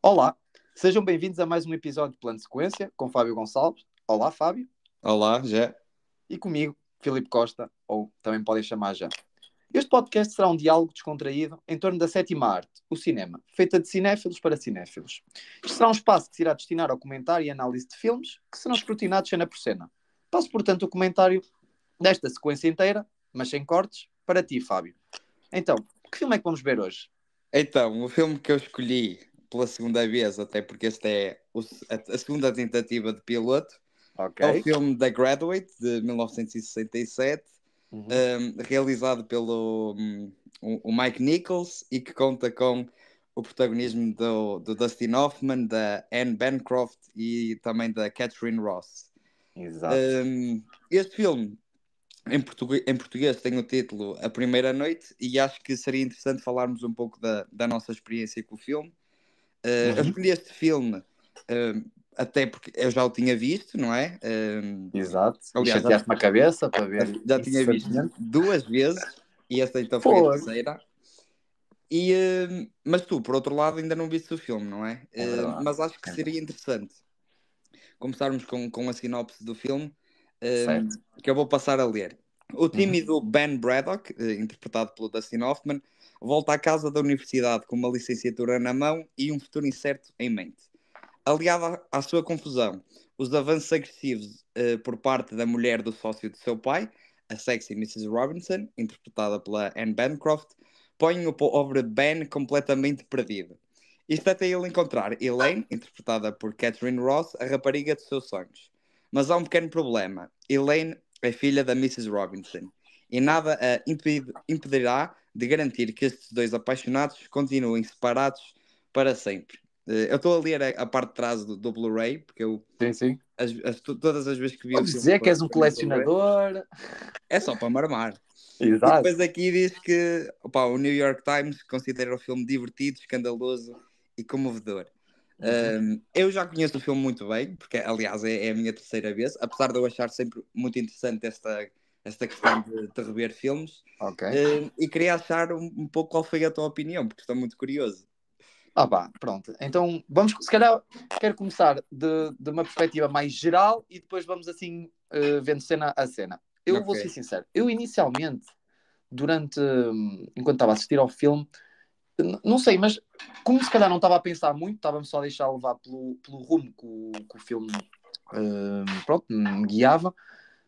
Olá, sejam bem-vindos a mais um episódio de Plano de Sequência com Fábio Gonçalves. Olá, Fábio. Olá, já. E comigo, Filipe Costa, ou também podem chamar já. Este podcast será um diálogo descontraído em torno da sétima arte, o cinema, feita de cinéfilos para cinéfilos. Isto será um espaço que se irá destinar ao comentário e análise de filmes que serão escrutinados cena por cena. Passo, portanto, o comentário desta sequência inteira, mas sem cortes, para ti, Fábio. Então, que filme é que vamos ver hoje? Então, o filme que eu escolhi pela segunda vez, até porque esta é a segunda tentativa de piloto, é o Ok. filme The Graduate, de 1967, Uhum. realizado pelo o Mike Nichols e que conta com o protagonismo do Dustin Hoffman, da Anne Bancroft e também da Catherine Ross. Exato. Este filme, em português, tem o título A Primeira Noite e acho que seria interessante falarmos um pouco da nossa experiência com o filme. Eu Uhum. escolhi este filme até porque eu já o tinha visto, não é? Exato. E Aliás, chateaste-me a cabeça para ver já tinha visto incessantemente. duas vezes e esta então foi a Fogo. terceira. Mas tu, por outro lado, ainda não viste o filme, não é? É verdade. Mas acho que É seria verdade. interessante começarmos com a sinopse do filme, Certo. que eu vou passar a ler. O Uhum. tímido Ben Braddock, interpretado pelo Dustin Hoffman, volta à casa da universidade com uma licenciatura na mão e um futuro incerto em mente. Aliado à sua confusão, os avanços agressivos por parte da mulher do sócio de seu pai, a sexy Mrs. Robinson, interpretada pela Anne Bancroft, põem o pobre Ben completamente perdido. Isto até ele encontrar Elaine, interpretada por Catherine Ross, a rapariga de seus sonhos. Mas há um pequeno problema. Elaine é filha da Mrs. Robinson e nada a impedirá de garantir que estes dois apaixonados continuem separados para sempre. Eu estou a ler a parte de trás do Blu-ray, porque eu Sim, sim. todas as vezes que vi o Podes filme dizer que foi és um no Blu-ray. colecionador. É só para marmar. E Exato. depois aqui diz que opa, o New York Times considera o filme divertido, escandaloso e comovedor. Uhum. Eu já conheço o filme muito bem, porque aliás é a minha terceira vez, apesar de eu achar sempre muito interessante esta questão de rever filmes. Ok. E queria achar um pouco qual foi a tua opinião, porque estou muito curioso. Ah, pá, pronto. Então, vamos, se calhar, quero começar de uma perspectiva mais geral e depois vamos assim, vendo cena a cena. Eu Ok. vou ser sincero. Eu, inicialmente, enquanto estava a assistir ao filme, não sei, mas como se calhar não estava a pensar muito, estava-me só a deixar levar pelo rumo que o filme pronto, me guiava.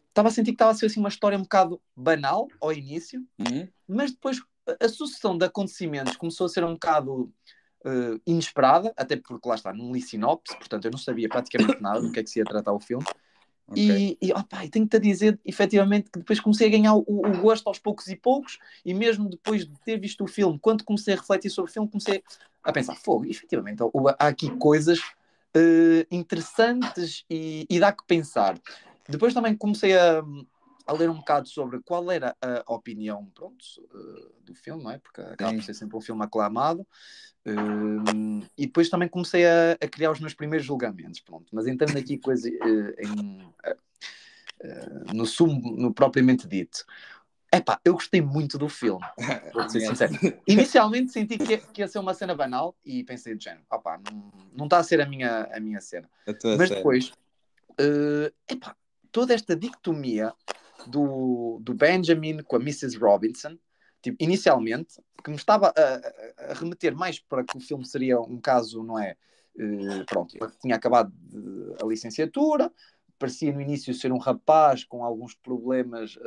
Estava a sentir que estava a ser assim uma história um bocado banal ao início, Uhum. mas depois a sucessão de acontecimentos começou a ser um bocado inesperada, até porque lá está, não li sinopse, portanto eu não sabia praticamente nada do que é que se ia tratar o filme. Ok. E tenho-te a dizer, efetivamente, que depois comecei a ganhar o gosto aos poucos e poucos, e mesmo depois de ter visto o filme, quando comecei a refletir sobre o filme, comecei a pensar, fogo, efetivamente, há aqui coisas interessantes e dá que pensar. Depois também comecei a ler um bocado sobre qual era a opinião, pronto, do filme, não é? Porque acaba por Sim. ser sempre um filme aclamado. E depois também comecei a criar os meus primeiros julgamentos, pronto. Mas entrando aqui coisa, no sumo, no propriamente dito. Epá, eu gostei muito do filme, vou ser Yes. sincero. Inicialmente senti que ia ser uma cena banal e pensei de género, opá, não está a ser a minha cena. A tua Mas cena. depois, epá, toda esta dicotomia do Benjamin com a Mrs. Robinson, tipo, inicialmente, que me estava a remeter mais para que o filme seria um caso, não é? Pronto, ele tinha acabado a licenciatura, parecia no início ser um rapaz com alguns problemas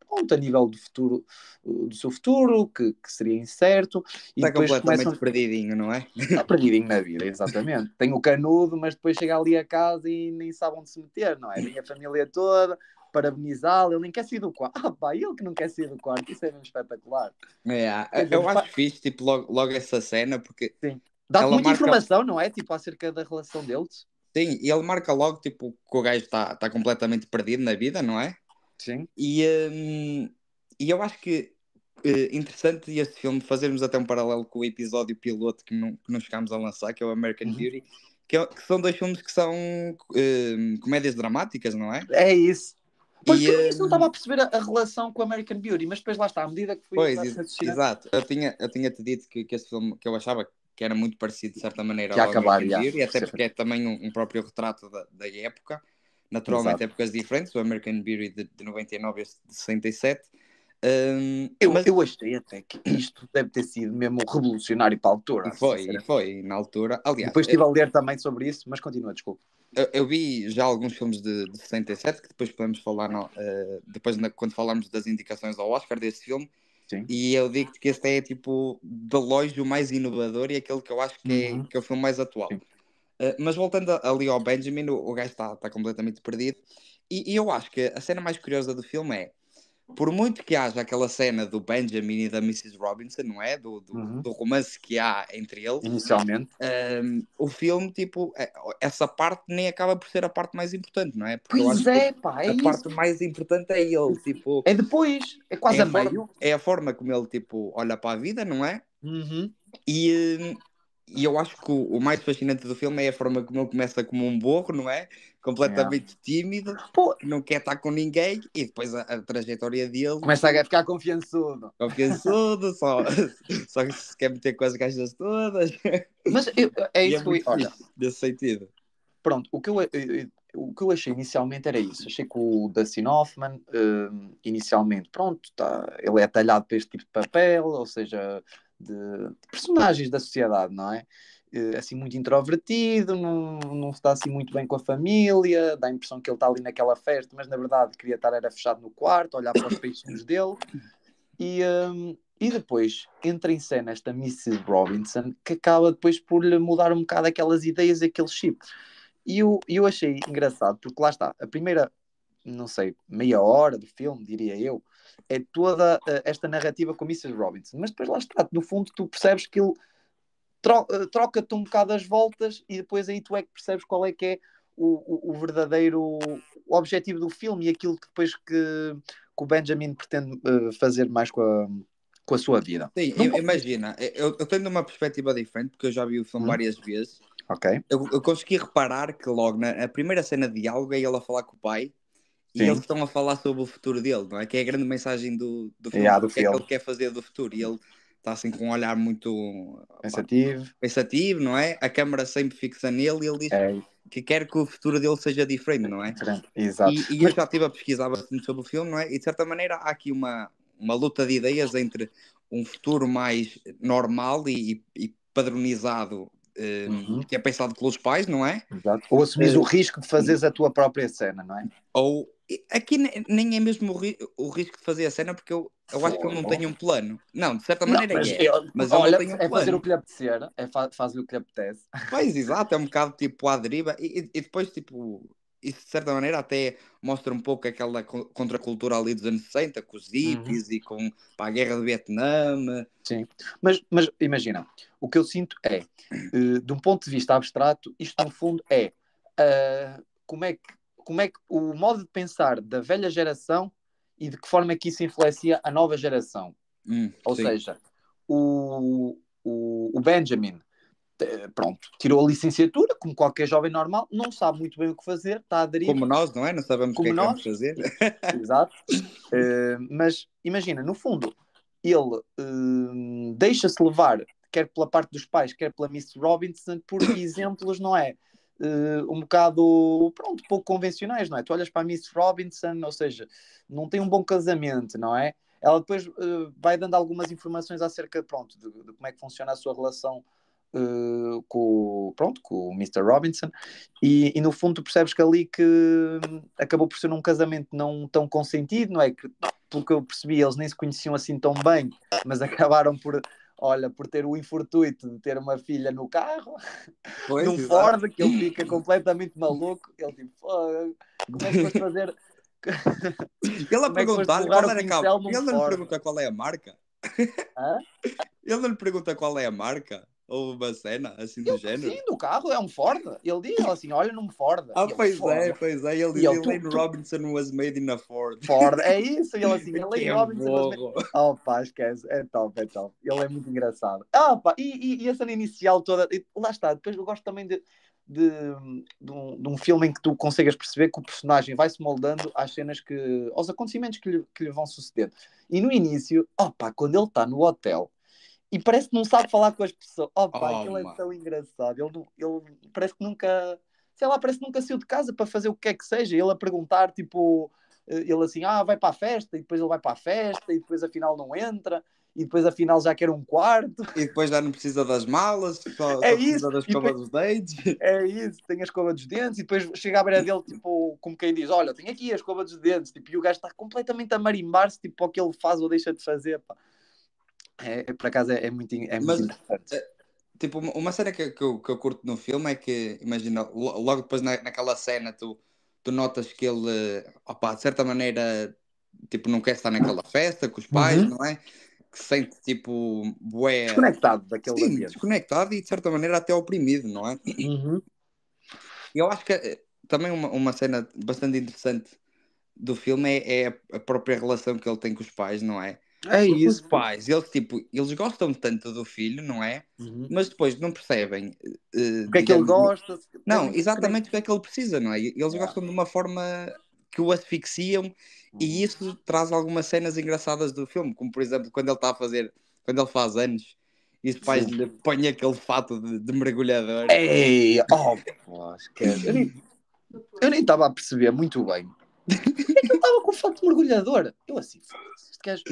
pronto, a nível do futuro, do seu futuro, que seria incerto, e Está depois completamente começam. perdidinho, não é? Está perdidinho na vida, exatamente. Tem o canudo, mas depois chega ali a casa e nem sabe onde se meter, não é? Vem a família toda parabenizá-lo, ele nem quer sair do quarto. Ah, pá, ele que não quer sair do quarto, isso é mesmo espetacular. Quer dizer, Eu acho fixe, tipo, logo essa cena, porque sim. Dá-te ela muita marca, informação, não é? Tipo, acerca da relação deles. sim, e ele marca logo, tipo, que o gajo está completamente perdido na vida, não é? Sim. E, e eu acho que interessante este filme fazermos até um paralelo com o episódio piloto que não chegámos a lançar, que é o American Uhum. Beauty, que são dois filmes que são comédias dramáticas, não é? É isso. Pois E, que no início não estava a perceber a relação com a American Beauty, mas depois lá está, à medida que fui pois, raciocínio. exato. Eu tinha-te dito que esse filme, que eu achava que era muito parecido de certa maneira Já ao acabar, American já. Beauty, até porque é também um próprio retrato da época, naturalmente Exato. épocas diferentes, o American Beauty de 99 e este de 67. Mas Eu achei até que isto deve ter sido mesmo revolucionário para a altura, e sinceramente. foi na altura. Aliás, Depois estive a ler também sobre isso, mas continua, desculpa. eu vi já alguns filmes de 67 que depois podemos falar depois quando falarmos das indicações ao Oscar desse filme. Sim. E eu digo-te que este é tipo de longe o mais inovador e aquele que eu acho Uhum. que é o filme mais atual. Sim. Mas voltando ali ao Benjamin, o gajo está completamente perdido. E eu acho que a cena mais curiosa do filme é, por muito que haja aquela cena do Benjamin e da Mrs. Robinson, não é? Uhum. Do romance que há entre eles, Inicialmente. o filme, tipo, essa parte nem acaba por ser a parte mais importante, não é? Porque eu Pois acho que é, pá, é a parte isso. mais importante é ele, tipo, É depois, é quase a meio. é a forma como ele, tipo, olha para a vida, não é? Uhum. E eu acho que o mais fascinante do filme é a forma como ele começa como um burro, não é? Yeah. Completamente tímido, Pô, que não quer estar com ninguém, e depois a trajetória dele, começa a ficar confiançudo. confiançudo, só que se quer meter com as gajas todas. Mas é E é isso que eu. muito Olha, fixe, nesse sentido. pronto, o que eu achei inicialmente era isso. Achei que o Dustin Hoffman, inicialmente, pronto, ele é talhado para este tipo de papel, ou seja, de personagens da sociedade, não é? Assim, muito introvertido, não está assim muito bem com a família, dá a impressão que ele está ali naquela festa, mas na verdade queria estar era fechado no quarto, olhar para os peixinhos dele. E depois entra em cena esta Mrs. Robinson, que acaba depois por lhe mudar um bocado aquelas ideias, aquele chip. E eu achei engraçado, porque lá está, a primeira, não sei, meia hora do filme, diria eu, é toda esta narrativa com a Mrs. Robinson. Mas depois lá está, no fundo tu percebes que ele troca-te um bocado as voltas e depois aí tu é que percebes qual é que é o verdadeiro objetivo do filme e aquilo que depois que o Benjamin pretende fazer mais com a sua vida. Sim, Não pode... imagina, eu tenho uma perspectiva diferente, porque eu já vi o filme várias vezes. Ok, Eu consegui reparar que logo na primeira cena de diálogo é ele a falar com o pai e eles sim, estão a falar sobre o futuro dele, não é? Que é a grande mensagem do filme, yeah, o do que é que filme, ele quer fazer do futuro. E ele está assim com um olhar muito pá, pensativo, pensativo, não é? A câmara sempre fixa nele e ele diz é que quer que o futuro dele seja diferente, não é? diferente, exato. E eu já estive a pesquisar bastante sobre o filme, não é? E de certa maneira há aqui uma luta de ideias entre um futuro mais normal e padronizado, Uhum, que é pensado pelos pais, não é? exato. Ou assumis o risco de fazeres a tua própria cena, não é? Ou aqui nem é mesmo o risco de fazer a cena, porque eu acho que ele não tem um plano. Não, de certa Não, maneira mas é, mas ele não olha, tem um é fazer o plano. que lhe apetecer, faz-lhe o que lhe apetece. Pois, exato, é um bocado tipo à deriva, e depois, tipo, isso de certa maneira até mostra um pouco aquela contracultura ali dos anos 60, com os Uhum. hippies e com pá, a guerra do Vietnã. Sim, mas imagina, o que eu sinto é, de um ponto de vista abstrato, isto no fundo é como é que o modo de pensar da velha geração e de que forma é que isso influencia a nova geração. Ou Sim, seja, o Benjamin, pronto, tirou a licenciatura, como qualquer jovem normal, não sabe muito bem o que fazer, está à como deriva, nós, não é? Não sabemos o que como é que vamos nós, fazer. exato. Mas imagina, no fundo, ele deixa-se levar, quer pela parte dos pais, quer pela Miss Robinson, por exemplos, não é? Um bocado, pronto, pouco convencionais, não é? Tu olhas para a Miss Robinson, ou seja, não tem um bom casamento, não é? Ela depois vai dando algumas informações acerca, pronto, de como é que funciona a sua relação com o Mr. Robinson, e no fundo tu percebes que ali que acabou por ser um casamento não tão consentido, não é? Que, pelo que eu percebi, eles nem se conheciam assim tão bem, mas acabaram por ter o infortuito de ter uma filha no carro, Pois, num exato. Ford, que ele fica completamente maluco. Ele tipo, como é que foste fazer. Ele a Como é que foste perguntar-lhe borrar qual o era a capa. pincel num Ele não lhe Ford? pergunta qual é a marca. Hã? Ele não lhe pergunta qual é a marca. Ou uma cena assim do Sim, género. do carro, é um Ford. Ele diz assim: olha num Ford. Ah, E ele, pois é, Ford. pois é. Ele E diz ele, Elaine Robinson was made in a Ford. Ford, é isso. E ele assim, Que Elaine é Robinson. burro. Oh, pá, esquece. É top, é top. Ele é muito engraçado. Ah, pá, e a cena inicial toda. Lá está. Depois eu gosto também de um filme em que tu consigas perceber que o personagem vai se moldando às cenas aos acontecimentos que lhe vão suceder. E no início, oh, pá, quando ele está no hotel e parece que não sabe falar com as pessoas. Oh pai, Oh, aquilo é mano. tão engraçado. Ele parece que nunca, sei lá, parece que nunca saiu de casa para fazer o que quer que seja. Ele a perguntar, tipo, ele assim, vai para a festa, e depois ele vai para a festa, e depois afinal não entra, e depois afinal já quer um quarto. E depois já não precisa das malas, só, É só isso, precisa da e escova depois, dos dentes. é isso, tem a escova dos dentes, e depois chega à beira dele, tipo, como quem diz, olha, tenho aqui a escova dos dentes, tipo, e o gajo está completamente a marimbar-se, tipo, para o que ele faz ou deixa de fazer, pá. Por acaso é muito Mas, interessante. tipo, uma cena que eu curto no filme é que, imagina, logo depois naquela cena tu notas que ele, opá, de certa maneira, tipo, não quer estar naquela festa com os pais, Uhum. não é? Que se sente, tipo, bué, Desconectado daquele sim, ambiente. desconectado e de certa maneira até oprimido, não é? Uhum. E eu acho que também uma cena bastante interessante do filme é a própria relação que ele tem com os pais, não é? É Porque os isso. pais, eles, tipo, eles gostam tanto do filho, não é? Uhum. Mas depois não percebem, O que é que ele digamos, gosta? não, Devem exatamente o que é que ele precisa, não é? Eles Yeah. gostam de uma forma que o asfixiam e Uhum. isso traz algumas cenas engraçadas do filme, como por exemplo quando ele está a fazer, quando ele faz anos e os pais Sim. lhe põem aquele fato de mergulhador. Ei, pô, esquece. Eu nem estava a perceber muito bem. É que ele estava com o fato de mergulhador. Eu assim, foda-se, este gajo.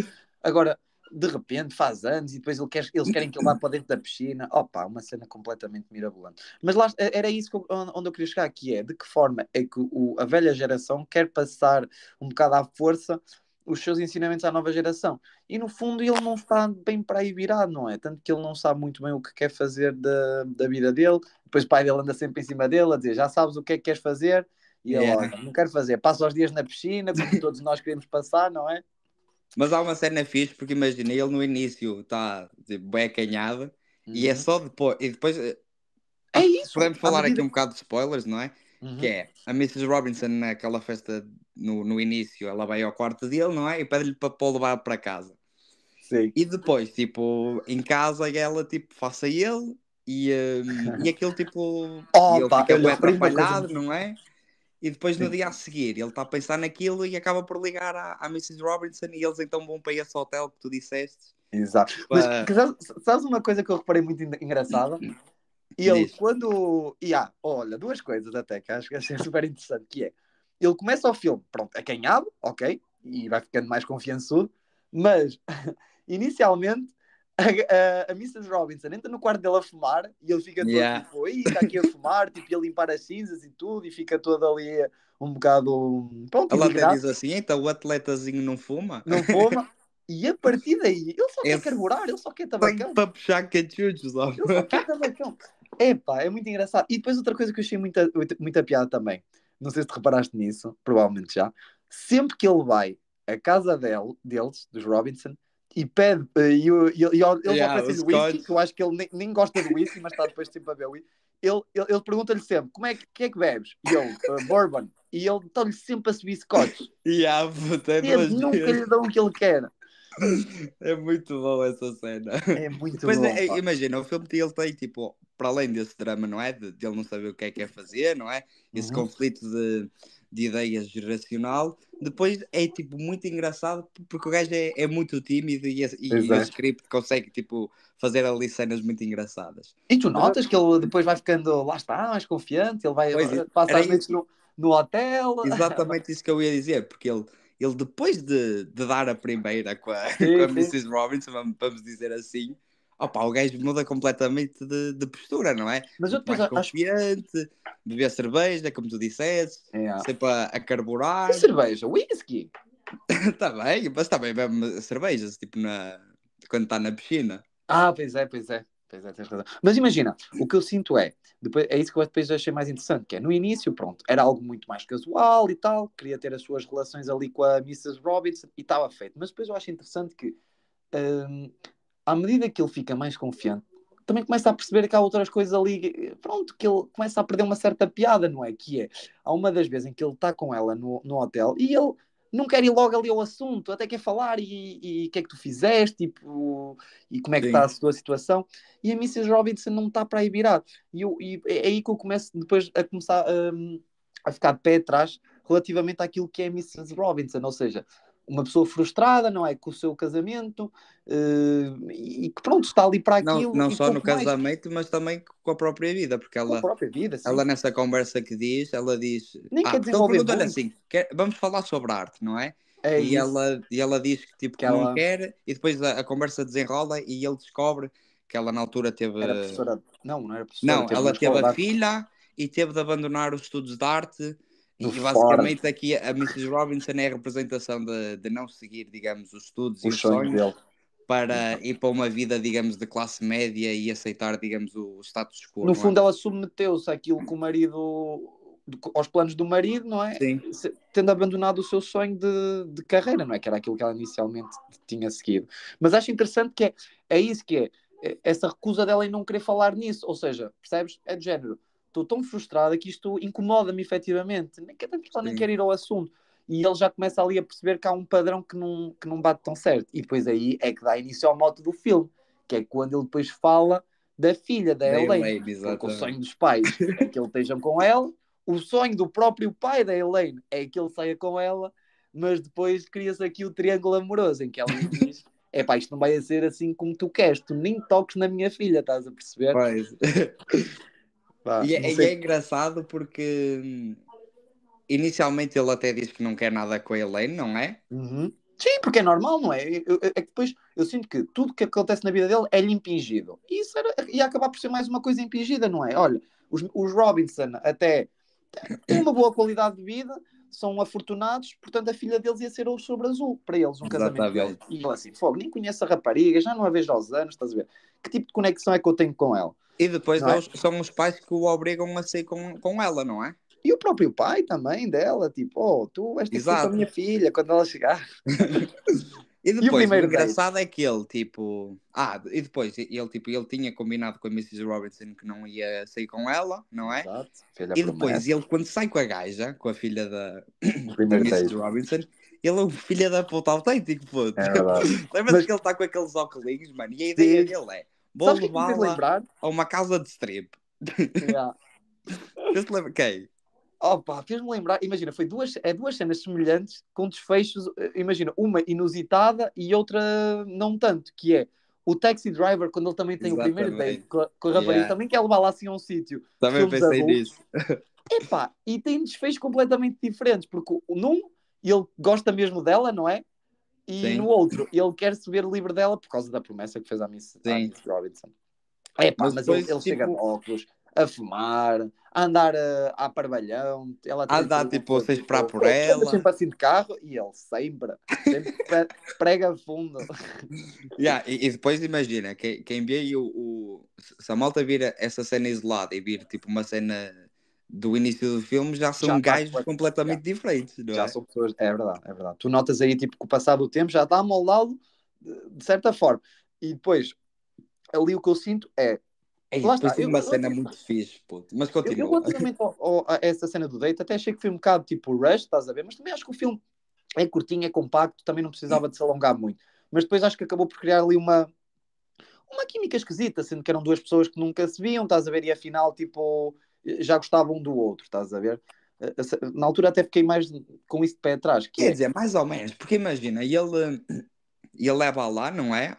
Agora, de repente, faz anos e depois eles querem que ele vá para dentro da piscina. Opa, uma cena completamente mirabolante. Mas lá, era isso onde eu queria chegar, que é de que forma é que a velha geração quer passar um bocado à força os seus ensinamentos à nova geração. E no fundo ele não está bem para aí virado, não é? Tanto que ele não sabe muito bem o que quer fazer da vida dele. Depois o pai dele anda sempre em cima dele a dizer, já sabes o que é que queres fazer? E ele, Yeah. olha, não quero fazer, passo os dias na piscina, como todos nós queremos passar, não é? Mas há uma cena fixe, porque imagina, ele no início está tipo, bem acanhado e é Uhum. só depois. E depois É acho que isso, podemos à falar aqui medida um que. bocado de spoilers, não é? Que Uhum. é a Mrs. Robinson naquela festa no início, ela vai ao quarto dele, não é? E pede-lhe para o levar para casa. Sim. E depois, tipo, em casa ela tipo faça ele e aquele tipo. E ele Opa, fica eu bem reparei uma coisa atrapalhado, muito. não é? E depois no Sim. dia a seguir ele está a pensar naquilo e acaba por ligar à Mrs. Robinson e eles então vão para esse hotel que tu disseste. Exato. Mas Para... sabes uma coisa que eu reparei muito engraçada? Ele, Diz. quando. Olha, duas coisas até que acho que é super interessante, que é, ele começa o filme, pronto, acanhado, ok, e vai ficando mais confiançudo, mas inicialmente a Mrs. Robinson entra no quarto dele a fumar e ele fica todo Yeah. tipo, aí está aqui a fumar, tipo, e a limpar as cinzas e tudo, e fica todo ali um bocado, pronto, Ela até indignado, diz assim: então o atletazinho não fuma? não fuma, e a partir daí ele só quer Esse carburar, ele só quer tem tabacão. para puxar cachuchos, ó. Ele só quer tabacão. Epá, é muito engraçado. E depois outra coisa que eu achei muita piada também. Não sei se te reparaste nisso, provavelmente já. Sempre que ele vai à casa deles, dos Robinson, e pede, eles Yeah, o oferecem-lhe whisky, Scott. que eu acho que ele nem gosta do whisky, mas está depois sempre a beber whisky. Ele pergunta-lhe sempre, que é que bebes? E ele, bourbon. E ele está-lhe sempre a subir scotch. Yeah, puta, é Sempre, duas nunca lhe vezes. dão o que ele quer. É muito bom essa cena. É muito Depois, bom, pá. imagina, o filme ele tem, tipo, para além desse drama, não é? De ele não saber o que é fazer, não é? Esse Uhum. conflito de ideias geracional. Depois é, tipo, muito engraçado porque o gajo é muito tímido Pois e o é. script consegue, tipo, fazer ali cenas muito engraçadas. E tu Mas, notas que ele depois vai ficando, lá está, mais confiante, ele vai, pois, passa era as noites isso, no hotel. exatamente isso que eu ia dizer, porque ele depois de dar a primeira com a, com Sim, a sim. Mrs. Robinson, vamos dizer assim, opa, o gajo muda completamente de postura, não é? Mas eu Muito depois mais acho. confiante, beber cerveja, como tu disseste, É. sempre a E carburar. cerveja, whisky. Está bem, mas também bebe cervejas, tipo quando está na piscina. Pois é, pois é. Pois é, tens razão. Mas imagina, o que eu sinto depois, é isso que eu depois achei mais interessante, que é, no início, pronto, era algo muito mais casual e tal, queria ter as suas relações ali com a Mrs. Robinson e estava feito. Mas depois eu acho interessante que hum, à medida que ele fica mais confiante, também começa a perceber que há outras coisas ali, pronto, que ele começa a perder uma certa piada, não é? Que é, há uma das vezes em que ele está com ela no hotel e ele não quer ir logo ali ao assunto, até quer falar e o que é que tu fizeste, tipo, e como é que está Sim, a tua situação, e a Mrs. Robinson não está para aí virado. E é aí que eu começo depois a começar a ficar de pé atrás relativamente àquilo que é a Mrs. Robinson, ou seja, uma pessoa frustrada, não é? Com o seu casamento, e que pronto, está ali para Não, aquilo não e só no pouco mais. casamento, mas também com a própria vida, porque Com a ela, própria vida, ela sim. nessa conversa que diz, ela diz, Nem quer porque ele desenvolver pergunta-lhe muito. assim, vamos falar sobre arte, não é? É isso E ela diz que tipo que que não ela quer, e depois a conversa desenrola e ele descobre que ela na altura teve, era professora. Não, não era professora, não, teve ela numa teve escola a de arte filha e teve de abandonar os estudos de arte. no E Ford, basicamente aqui a Mrs. Robinson é a representação de não seguir, digamos, os estudos e os os sonhos sonhos dele. para ir para uma vida, digamos, de classe média e aceitar, digamos, o status quo, No não é? fundo, ela submeteu-se àquilo que o marido, aos planos do marido, não é? Sim, Tendo abandonado o seu sonho de carreira, não é? Que era aquilo que ela inicialmente tinha seguido. Mas acho interessante que é isso que é, essa recusa dela em não querer falar nisso. Ou seja, percebes? É de género. Estou tão frustrada que isto incomoda-me efetivamente. Nem quer, ela nem sim. quer ir ao assunto. E ele já começa ali a perceber que há um padrão que não bate tão certo. E depois aí é que dá início ao mote do filme, que é quando ele depois fala da filha, da Da Elaine. Elaine, Porque o sonho exatamente. dos pais é que ele esteja com ela, o sonho do próprio pai da Elaine é que ele saia com ela, mas depois cria-se aqui o triângulo amoroso, em que ela lhe diz: é pá, isto não vai ser assim como tu queres, tu nem toques na minha filha, estás a perceber? Pois. Pá, não E é sei. engraçado porque inicialmente ele até diz que não quer nada com a Elaine, não é? Uhum. Sim, porque é normal, não é? É que depois eu sinto que tudo que acontece na vida dele é-lhe impingido. E isso ia acabar por ser mais uma coisa impingida, não é? Olha, os Robinson até têm uma boa qualidade de vida, são afortunados, portanto a filha deles ia ser o sobre azul para eles, um casamento deles. Exatamente. E ele assim, fogo, nem conheço a rapariga, já não a vejo aos anos, estás a ver? Que tipo de conexão é que eu tenho com ela? E depois Não é? são os pais que o obrigam a sair com ela, não é? E o próprio pai também dela, tipo, oh, tu vais ter que sair com a Exato. minha filha quando ela chegar. E E o depois, o primeiro date? engraçado é que ele, tipo. Ah, e depois, ele, tipo, ele tinha combinado com a Mrs. Robinson que não ia sair com ela, não é? Exato, filha E depois, promessa. ele, quando sai com a gaja, com a filha O da primeiro Mrs. date, Robinson, ele é um filho da puta autêntico, puto. é verdade. Lembras-te Mas, que ele está com aqueles óculos, mano? E a ideia sim, dele é: vou sabes o que é que me fez levá-la lembrar? a uma casa de strip. Yeah. Você se lembra quem? Opa, fez-me lembrar, imagina, foi duas cenas semelhantes com desfechos, imagina, uma inusitada e outra não tanto, que é o Taxi Driver, quando ele também tem o primeiro date Exatamente. com a rapariga, Yeah. também quer levar lá assim a um sítio de Também filmes pensei adultos, nisso. epá, e tem desfechos completamente diferentes, porque num, ele gosta mesmo dela, não é? E no Sim, outro, ele quer se ver livre dela por causa da promessa que fez à Miss sim. Robinson. É pá, Mas mas ele, depois, ele chega de tipo, óculos, a fumar, a andar a parvalhão, ela até lhe andar, tipo, pergunta, sem esperar tipo, por "Pô, tu andas ela. sempre assim de carro?" E ele sempre prega fundo. Yeah, e depois imagina, quem vê se a malta vira essa cena isolada e vir tipo uma cena do início do filme, já Já são está gajos completo. Já, completamente diferentes, não já é? são pessoas, é verdade, é verdade. Tu notas aí, tipo, que o passar do tempo já está amoldado de certa forma. E depois, ali o que eu sinto é, E lá depois está, tem uma cena muito fixe, puto. Mas eu continua. relativamente a essa cena do date, até achei que foi um bocado tipo rush, estás a ver? Mas também acho que o filme é curtinho, é compacto, também não precisava de se alongar muito. Mas depois acho que acabou por criar ali uma química esquisita, sendo que eram duas pessoas que nunca se viam, estás a ver? E afinal, tipo, já gostavam um do outro, estás a ver? Na altura até fiquei mais com isso de pé atrás, que Quer é dizer, mais ou menos, porque imagina, ele leva lá, não é?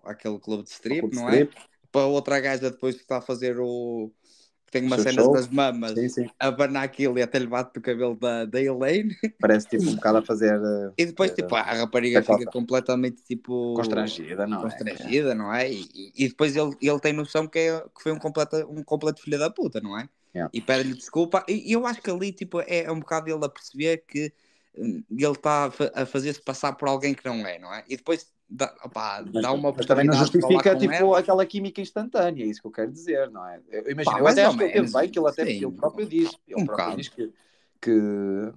Aquele clube de o strip, Clube de não é? Strip, Para outra gaja depois que está a fazer que tem o umas seu cenas show, nas sim, mamas, sim. a abanar aquilo e até lhe bate no cabelo da Elaine. Parece tipo um bocado a fazer E depois, tipo, a rapariga fica chacota. completamente, tipo, Constrangida, não é? constrangida, não é? E depois ele tem noção que foi um completo filho da puta, não é? Yeah. E pede-lhe desculpa. E eu acho que ali, tipo, é um bocado ele a perceber que ele está a fazer-se passar por alguém que não é, não é? E depois opá, Mas, dá uma mas também não oportunidade de falar justifica com tipo ela. aquela química instantânea, é isso que eu quero dizer, não é? Eu Pá, imagino, eu mais até ou acho que ele teve menos, bem, que ele sim, próprio diz, ele um próprio diz bocado. que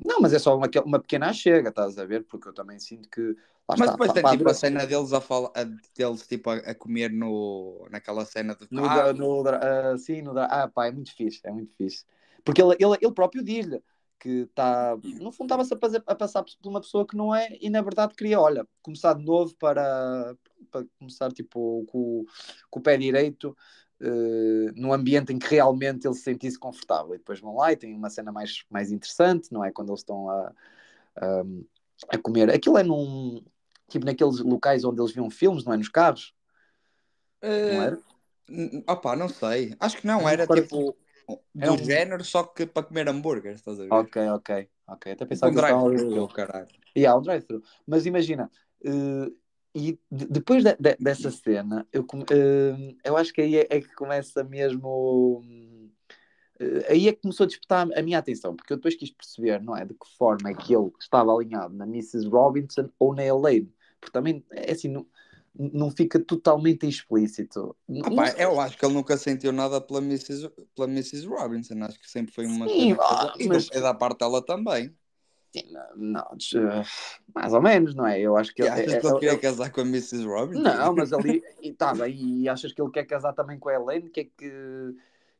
não, mas é só uma pequena chega, estás a ver? Porque eu também sinto que lá Mas está, depois tem pá, tipo a cena deles deles tipo a comer naquela cena do no, da- carro. no, sim, pá, é muito fixe, é muito fixe. Porque ele próprio diz-lhe que está, no fundo estava-se a passar por uma pessoa que não é, e na verdade queria, olha, começar de novo para começar tipo com o pé direito, num ambiente em que realmente ele se sentisse confortável. E depois vão lá e tem uma cena mais interessante, não é? Quando eles estão a comer. Aquilo é tipo naqueles locais onde eles viam filmes, não é? Nos carros, não Eh, era? opá, não sei. Acho que Eu não, não me era recordo assim. tipo Era do um. género, só que para comer hambúrgueres, estás a ver? Ok, ok, ok. Até Tipo pensava um que eles estavam a ver drive-thru, filme. oh, caralho. E há um drive-thru. Mas imagina, e depois dessa cena, eu acho que aí é que começa mesmo. Aí é que começou a disputar a minha atenção, porque eu depois quis perceber, não é, de que forma é que ele estava alinhado na Mrs. Robinson ou na Elaine, porque também, é assim, não fica totalmente explícito. Não Opá, sei. eu acho que ele nunca sentiu nada pela Mrs. Robinson. Acho que sempre foi uma Sim, cena coisa. E, mas e da parte dela também. sim, não, mais ou menos, não é? Eu acho que E achas que ele queria ele casar com a Mrs. Robinson? não, mas ali, e tá bem, e achas que ele quer casar também com a Elaine? Que é que.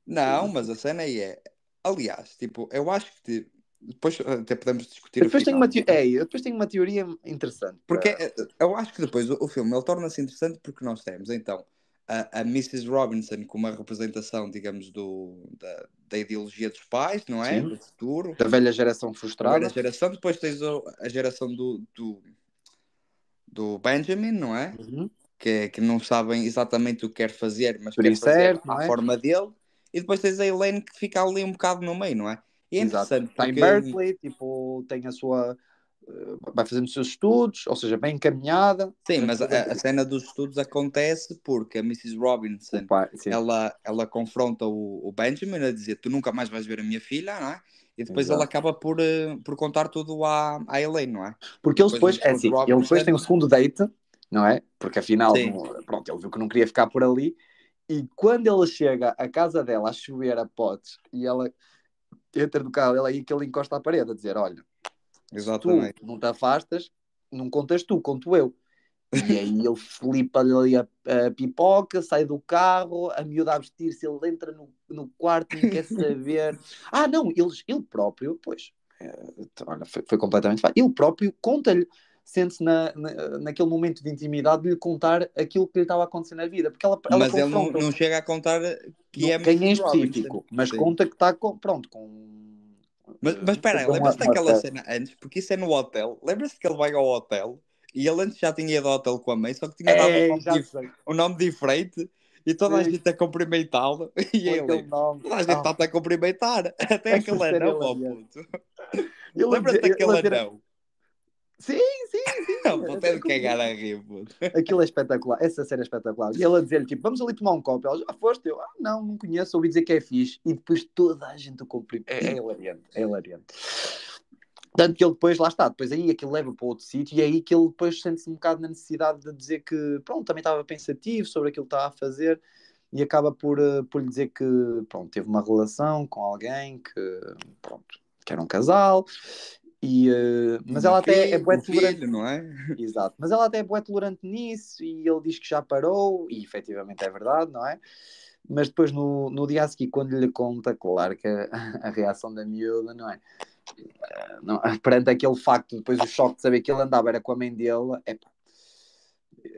Não, mas a cena aí é. Aliás, tipo, eu acho que. Depois até podemos discutir Eu o depois tenho final, uma, não é? eu depois tenho uma teoria interessante Porque para. eu acho que depois o filme ele torna-se interessante porque nós temos então a Mrs. Robinson como uma representação, digamos, da ideologia dos pais, não é? Sim, Do futuro, da velha geração da velha frustrada. geração. Depois tens a geração do Benjamin, não é? Uhum. Que não sabem exatamente o que quer fazer, mas Por quer isso fazer é, à não é? forma dele. E depois tens a Elaine que fica ali um bocado no meio, não é? E é Exato. interessante Está em porque. Berkeley, tipo, tem a sua. Vai fazendo os seus estudos, ou seja, bem encaminhada. Sim, Durante mas todo a cena dos estudos acontece porque a Mrs. o Robinson pai, sim, ela confronta o Benjamin a dizer tu nunca mais vais ver a minha filha, não é? E depois ele exato. acaba por contar tudo à Elaine, não é? Porque E eles depois depois, os, é os assim, ele depois tem Robinson, o segundo date, não é? Porque afinal, sim, pronto, ele viu que não queria ficar por ali. E quando ele chega à casa dela a chover a potes e ela entra no carro, ela aí que ele encosta à parede a dizer: Olha, se tu exatamente. não te afastas, não contas tu, conto eu. E aí ele flipa-lhe ali a pipoca, sai do carro, a miúda a vestir-se, ele entra no quarto, não quer saber. Ah, não, ele próprio, pois, olha, foi completamente fácil. Ele próprio conta-lhe, sente-se naquele momento de intimidade de lhe contar aquilo que lhe estava acontecendo na vida, porque ela Mas ele não, confronta-o. não chega a contar que é a Quem é em Mrs. Robinson. específico, mas Sim. conta que está pronto, com. Mas espera aí, Uma, lembras-te uma daquela festa. cena antes? Porque isso é no hotel. Lembras-te que ele vai ao hotel e ele antes já tinha ido ao hotel com a mãe, só que tinha dado É, já sei. um nome diferente e toda a Sim, gente a cumprimentá-lo. E com aquele ele, nome. toda a gente Ah, está-te a cumprimentar. Até essa aquele série é anão, ó hilariante. puto. Lembras-te Ele a daquele dizer. anão? Sim, sim, O sim. puto é de cagar a rir, puto. Aquilo é espetacular. Essa série é espetacular. E ele a dizer-lhe, tipo, vamos ali tomar um copo. Ela, já foste? Eu, não conheço. Ouvi dizer que é fixe. E depois toda a gente o cumprimenta. É hilariante, é hilariante. Tanto que ele depois, lá está, depois aí aquilo leva para outro sítio e é aí que ele depois sente-se um bocado na necessidade de dizer que, pronto, também estava pensativo sobre aquilo que estava a fazer e acaba por lhe dizer que, pronto, teve uma relação com alguém que, pronto, que era um casal mas Uma ela até é filha, bué um tolerante. filho, não é? Exato, mas ela até é bué tolerante nisso e ele diz que já parou e efetivamente é verdade, não é? Mas depois no dia a seguir, quando lhe conta, claro que a reação da miúda, não é? Não, perante aquele facto, depois o choque de saber que ele andava era com a mãe dele,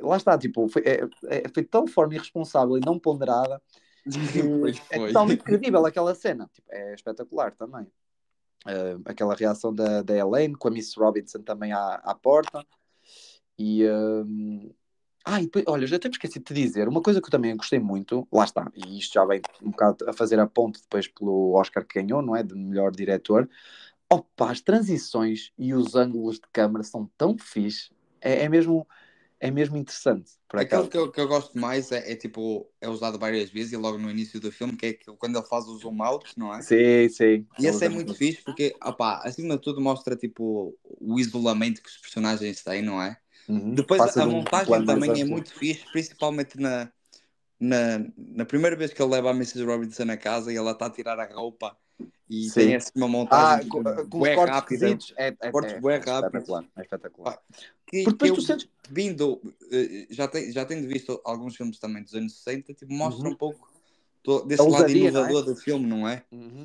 lá está, tipo, foi de tal forma irresponsável e não ponderada que Pois é foi. totalmente credível aquela cena. Tipo, é espetacular também. Aquela reação da Elaine com a Miss Robinson também à porta. E, e depois, olha, já até me esqueci de te dizer, uma coisa que eu também gostei muito, lá está, e isto já vem um bocado a fazer a ponte depois pelo Oscar que ganhou, não é? De melhor diretor. Opa, as transições e os ângulos de câmara são tão fixe. É mesmo interessante, por Aquele acaso. que eu gosto mais tipo, é usado várias vezes e logo no início do filme, que é quando ele faz o zoom out, não é? Sim, sim. E esse é muito fixe porque, opá, acima de tudo mostra tipo o isolamento que os personagens têm, não é? Uhum. Depois Passa a de um montagem plano mais também é amplo. muito fixe, principalmente na primeira vez que ele leva a Mrs. Robinson a casa e ela está a tirar a roupa e tem Sim. assim uma montagem Com os bué cortes rápida, esquisitos, é, é, cortes é, bué é rápidos. espetacular. É espetacular. Pá, que, Porque que depois tu eu sentes. vindo, já tendo visto alguns filmes também dos anos 60, tipo, mostra Uhum. um pouco A desse lado ousadia, não é? inovador do filme, não é? Uhum.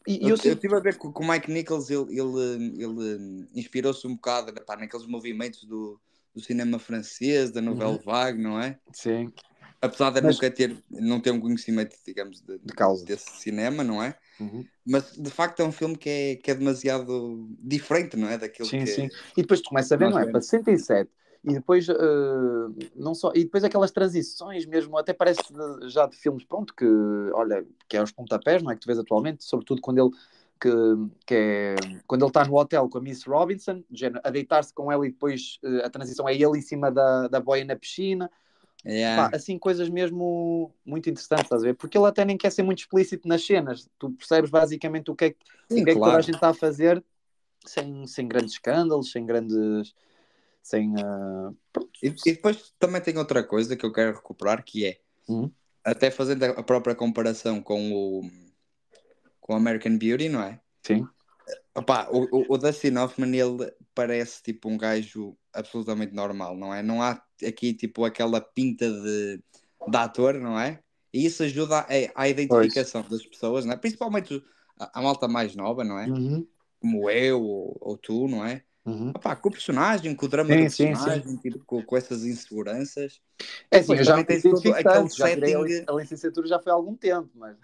E Eu eu estive sinto. a ver com o Mike Nichols, ele inspirou-se um bocado, pá, naqueles movimentos do cinema francês, da Nouvelle Uhum. Vague, não é? Sim. apesar de Mas, não ter um conhecimento, digamos, de causa. desse cinema, não é? Uhum. Mas de facto é um filme que é demasiado diferente, não é? Daquilo Sim, sim. que E depois tu começas a ver, nós não é? Para vemos. 67. E depois, não só, e depois aquelas transições mesmo, até parece já de filmes, pronto, que, olha, que é os pontapés, não é? Que tu vês atualmente, sobretudo quando ele, que é, quando ele está no hotel com a Miss Robinson, a deitar-se com ela e depois a transição é ele em cima da boia na piscina. Pá, Yeah. assim, coisas mesmo muito interessantes, estás a ver? Porque ele até nem quer ser muito explícito nas cenas. Tu percebes basicamente o Sim, que é que toda a claro. gente está a fazer sem grandes escândalos, sem grandes. Sem. Pronto. E depois também tem outra coisa que eu quero recuperar, que é, Uhum. até fazendo a própria comparação com American Beauty, não é? Sim. Opa, o Dustin Hoffman, ele parece tipo um gajo absolutamente normal, não é? Não há aqui tipo aquela pinta de ator, não é? E isso ajuda à Pois. identificação das pessoas, não é? Principalmente a malta mais nova, não é? Uhum. Como eu ou tu, não é? Uhum. Opa, com o personagem, com o drama do Sim, sim, sim. personagem, tipo, com essas inseguranças. É E assim, depois eu já também não me tens todo identifico aquele tanto, já tirei setting. a licenciatura já foi há algum tempo, mas.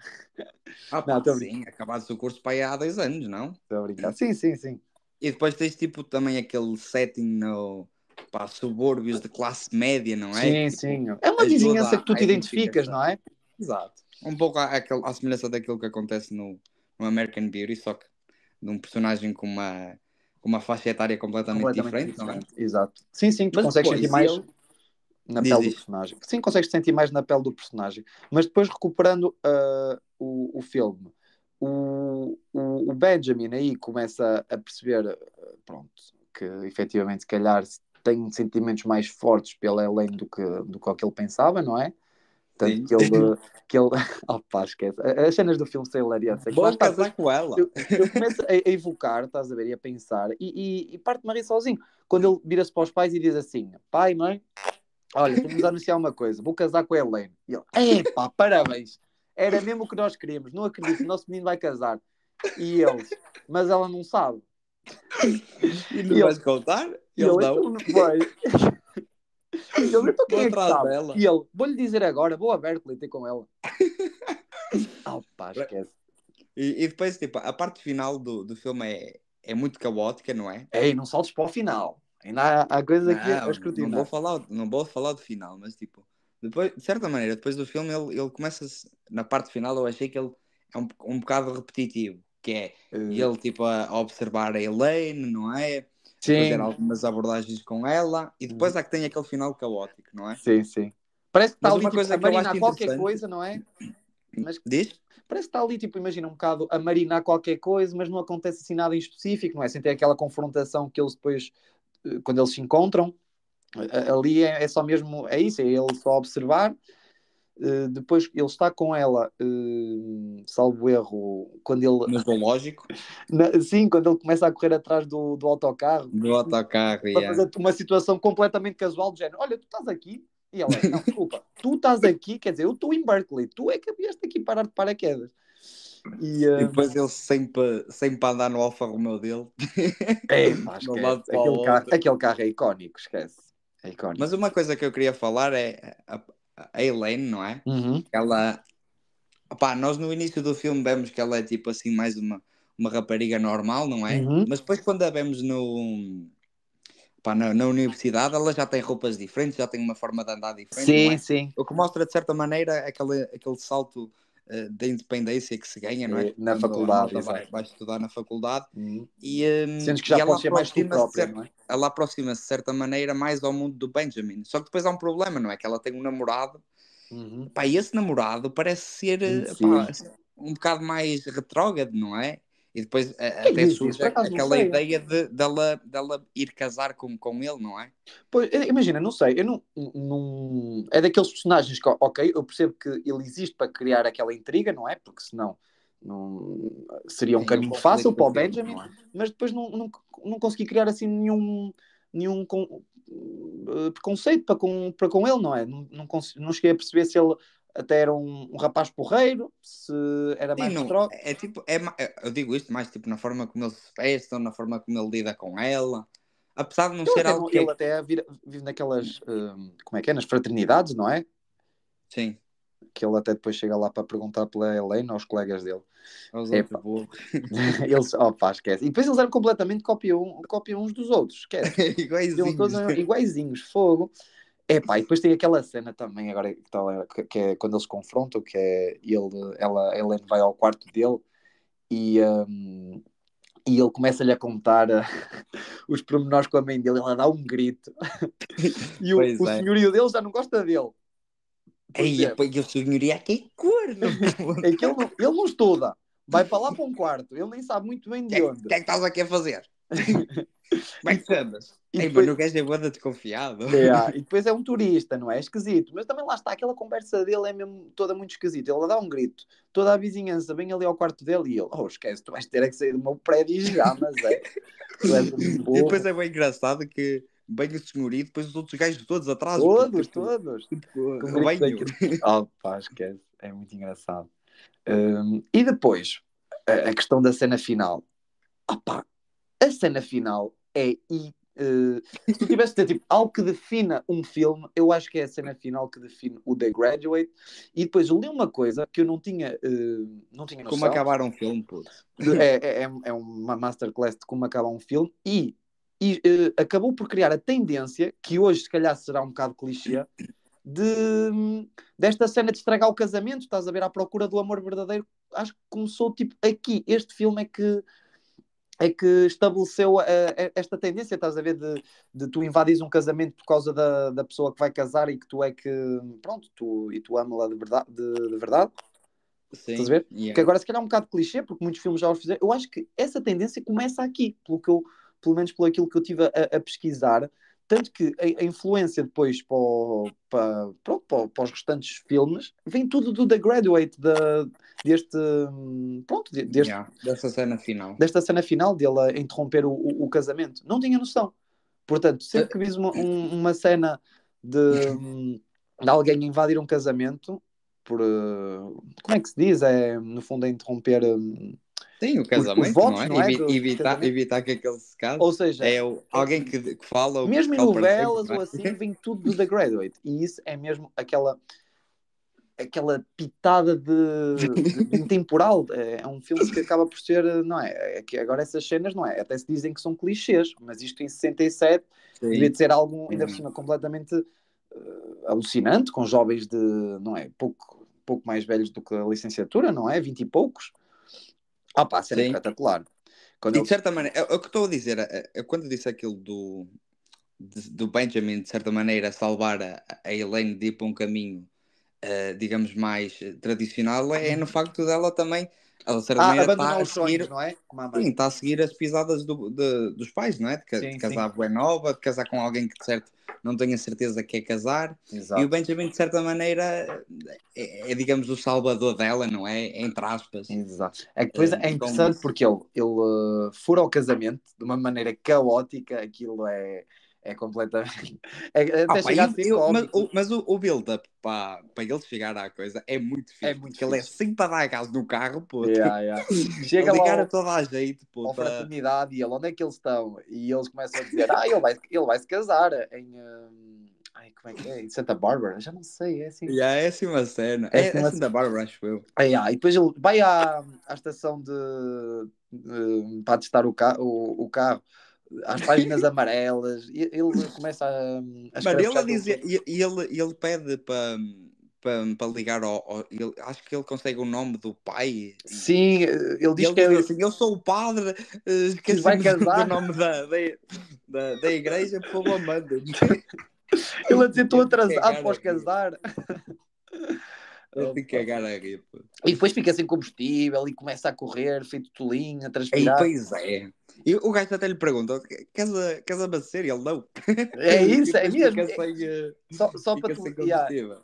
Ah Não, pá, estou a brincar. sim, acabaste o curso para aí há 2 anos, não? Estou a brincar. Sim, sim, sim. E depois tens tipo também aquele setting no pá, subúrbios de classe média, não é? Que Sim, tipo sim. É uma vizinhança ajuda que tu à te identificas, identificação. não é? Exato. Um pouco à semelhança daquilo que acontece no American Beauty, só que de um personagem com uma faixa etária completamente Completamente diferente, não é? diferente. Exato. Sim, sim, tu Mas consegues sentir depois mais ele na diz pele do isto. personagem. Sim, consegues sentir mais na pele do personagem. Mas depois recuperando o filme, o Benjamin aí começa a perceber, pronto, que efetivamente, se calhar, tem sentimentos mais fortes pela Elaine do que ele pensava, não é? Tanto Sim. que ele... Oh, pá, esquece. As cenas do filme são hilariantes. É que lá Vou está, depois casar com ela. eu começo a evocar, estás a ver, e a pensar, e parte-me a rir sozinho. Quando ele vira-se para os pais e diz assim, pai, mãe, olha, temos a anunciar uma coisa, vou casar com a Helene. E ele, epá, parabéns. Era mesmo o que nós queríamos, não acredito, o nosso menino vai casar. E eles, mas ela não sabe. E E não ele, vais contar? e Ele ele não. então não vai. E ele, então Vou quem é que atrás sabe? dela. E ele, vou-lhe dizer agora, vou a Berkeley ter com ela. Oh, pá, esquece. E depois, tipo, a parte final do filme é muito caótica, não é? Ei, não saltes para o final. Ainda há coisas aqui a escrutinar. Não vou falar do final, mas tipo, depois, de certa maneira, depois do filme, ele começa na parte final, eu achei que ele é um bocado repetitivo, que é Uh, ele tipo a observar a Elaine, não é? A fazer sim. algumas abordagens com ela, e depois é que tem aquele final caótico, não é? Sim, sim. Parece que está Mas ali uma tipo a coisa que eu marinar acho qualquer interessante, coisa, não é? Mas diz? parece que está ali, tipo, imagina um bocado a marinar qualquer coisa, mas não acontece assim nada em específico, não é? Sem ter aquela confrontação que eles depois, quando eles se encontram, ali é só mesmo, é isso, é ele só observar. Depois ele está com ela, salvo erro, quando ele, No zoológico, sim, quando ele começa a correr atrás do autocarro, do autocarro, para yeah. fazer uma situação completamente casual, de género, olha, tu estás aqui, e ela, não, desculpa, tu estás aqui, quer dizer, eu estou em Berkeley, tu é que vieste aqui parar de paraquedas. E, E depois ele sempre a andar no Alfa Romeo dele, pá, de um esquece, lado para o outro. aquele carro é icónico, esquece, é Mas icónico. uma coisa que eu queria falar é a Elaine, não é? Uhum, Ela, opá, nós no início do filme vemos que ela é tipo assim mais uma rapariga normal, não é? uhum. Mas depois quando a vemos opá, na universidade, ela já tem roupas diferentes, já tem uma forma de andar diferente, não Sim, é? sim, O que mostra de certa maneira aquele salto da independência que se ganha, não é? na Quando a faculdade, malta exato. vai estudar na faculdade Uhum. e, Sentes que já e podes ser mais tu própria, não é? ela aproxima-se de certa maneira mais ao mundo do Benjamin. Só que depois há um problema, não é? Que ela tem um namorado, Uhum. pá, e esse namorado parece ser pá, Indeciso. um bocado mais retrógrado, não é? E depois Quem é que até diz isso? surge Por acaso não aquela sei. ideia dela ir casar com ele, não é? Pois, imagina, não sei, eu não. É daqueles personagens que, ok, eu percebo que ele existe para criar aquela intriga, não é? Porque senão não, seria um Sim, o caminho fácil conflito para do o filme, Benjamin, não é? mas depois não consegui criar assim nenhum preconceito para com ele, não é? Não cheguei a perceber se ele até era um rapaz porreiro, se era Sim, mais não, retrógrado. é tipo, eu digo isto mais tipo na forma como ele se veste, ou na forma como ele lida com ela, apesar de não Ele ser até, algo que ele é. até vive naquelas, como é que é? Nas fraternidades, não é? Sim, que ele até depois chega lá para perguntar pela Helena aos colegas dele. aos Epá, outros burros. eles, opá, esquece. E depois eles eram completamente cópia uns dos outros, esquece. Eles todos Iguaizinhos. eram iguaizinhos, fogo. Epá, e depois tem aquela cena também, agora que é quando eles se confrontam, que é a Helena vai ao quarto dele e, e ele começa-lhe a contar os pormenores com a mãe dele, ela dá um grito. E Pois o é. senhorio dele já não gosta dele. Ei, Porquê? o senhoria que é corno. É que ele não estuda. Vai para lá para um quarto. Ele nem sabe muito bem O de que onde. é que estás aqui a fazer? Como E é que te depois, chamas? e Ei, depois, mano, o gajo é boa desconfiado. e depois é um turista, não é? É esquisito. Mas também lá está, aquela conversa dele é mesmo toda muito esquisita. Ele dá um grito. Toda a vizinhança vem ali ao quarto dele e ele, oh, esquece, tu vais ter é que sair do meu prédio já, mas é. Tu és um E depois burro. é bem engraçado que vem o senhoria e depois os outros gajos todos atrás, Todos, todos. Com gritos venho. daquilo. Oh, pá, esquece. É muito engraçado. E depois, a questão da cena final. Opa, a cena final é. Se tu tivesse de ter tipo, algo que defina um filme, eu acho que é a cena final que define o The Graduate. E depois eu li uma coisa que eu não tinha Como noção. acabar um filme, puto. É uma masterclass de como acabar um filme. Acabou por criar a tendência, que hoje se calhar será um bocado clichê, desta cena de estragar o casamento. Estás a ver, à procura do amor verdadeiro. Acho que começou tipo aqui. Este filme é que estabeleceu esta tendência, estás a ver, de tu invades um casamento por causa da pessoa que vai casar e que tu é que, pronto, tu ama-la de verdade, de verdade, estás a Sim, ver? Que yeah. agora se calhar é um bocado clichê, porque muitos filmes já os fizeram. Eu acho que essa tendência começa aqui, pelo menos pelo aquilo que eu tive a pesquisar, tanto que a influência depois para os restantes filmes vem tudo do The Graduate, deste, pronto, deste Yeah. Dessa cena final. desta cena final dele a interromper o casamento. Não tinha noção. Portanto, sempre que vis uma cena de alguém invadir um casamento, como é que se diz? É, no fundo, é interromper Sim, o os casamento, não votos, é? não é? De Evitar, casamento. evitar que aquele se case. Ou seja, É é, alguém que fala o mesmo em Portugal para sempre, novelas não ou é? assim, vem tudo do The Graduate. E isso é mesmo aquela pitada de intemporal. É um filme que acaba por ser, não é? É que agora essas cenas, não é? Até se dizem que são clichês, mas isto em 67 devia Sim. de ser algo, ainda por cima, completamente alucinante, com jovens de, não é? Pouco mais velhos do que a licenciatura, não é? 20 e poucos. Ah, pá, a cena é Sim. espetacular. Quando E de eles. certa maneira, é o que estou a dizer, quando eu disse aquilo do Benjamin, de certa maneira, salvar a Elaine de ir para um caminho, digamos, mais tradicional, é no facto dela também, ela de certa Ah, maneira está abandonar a os sonhos, seguir, não é? Como a sim, mãe. está a seguir as pisadas dos pais, não é? De Sim, sim. casar bué nova, de casar com alguém que, de certo, não tenha certeza que é casar. E o Exato. Benjamin, de certa maneira, digamos, o salvador dela, não é? Entre aspas. Exato. É que depois é Com interessante isso. porque ele fura o casamento de uma maneira caótica, aquilo é completamente. Ah, Até pá, chegar a ser cómico. mas o build-up para ele chegar à coisa é muito É fixe, muito porque ele é fixe. assim para dar gás no carro, puto, Yeah, yeah. a Chega lá ligar a toda a jeito, ao puto. fraternidade e ele, onde é que eles estão? E eles começam a dizer: ele vai se casar em. Ai, como é que é? Em Santa Bárbara? Já não sei, é assim. E é assim uma cena. É assim É uma. assim da Bárbara, acho eu. E depois ele vai à estação para testar o carro, às páginas amarelas, e ele começa a Mano, ele a escravejar dizer, dele. ele pede para ligar acho que ele consegue o nome do pai Sim, ele e diz ele que, diz assim: Eu sou o padre, que vai esqueci-me do casar. nome da igreja, por favor, manda-me. Ele a dizer: Estou Eu fico atrasado cagar para a os rir. casar. Eu fico Opa. cagar a rir, pô. E depois fica sem combustível e começa a correr, feito tolinho, a Aí, transpirar. pois é. E o gajo até lhe pergunta: queres abastecer? E ele não. É E isso, é depois mesmo. fica Só para sem tu. Yeah. combustível.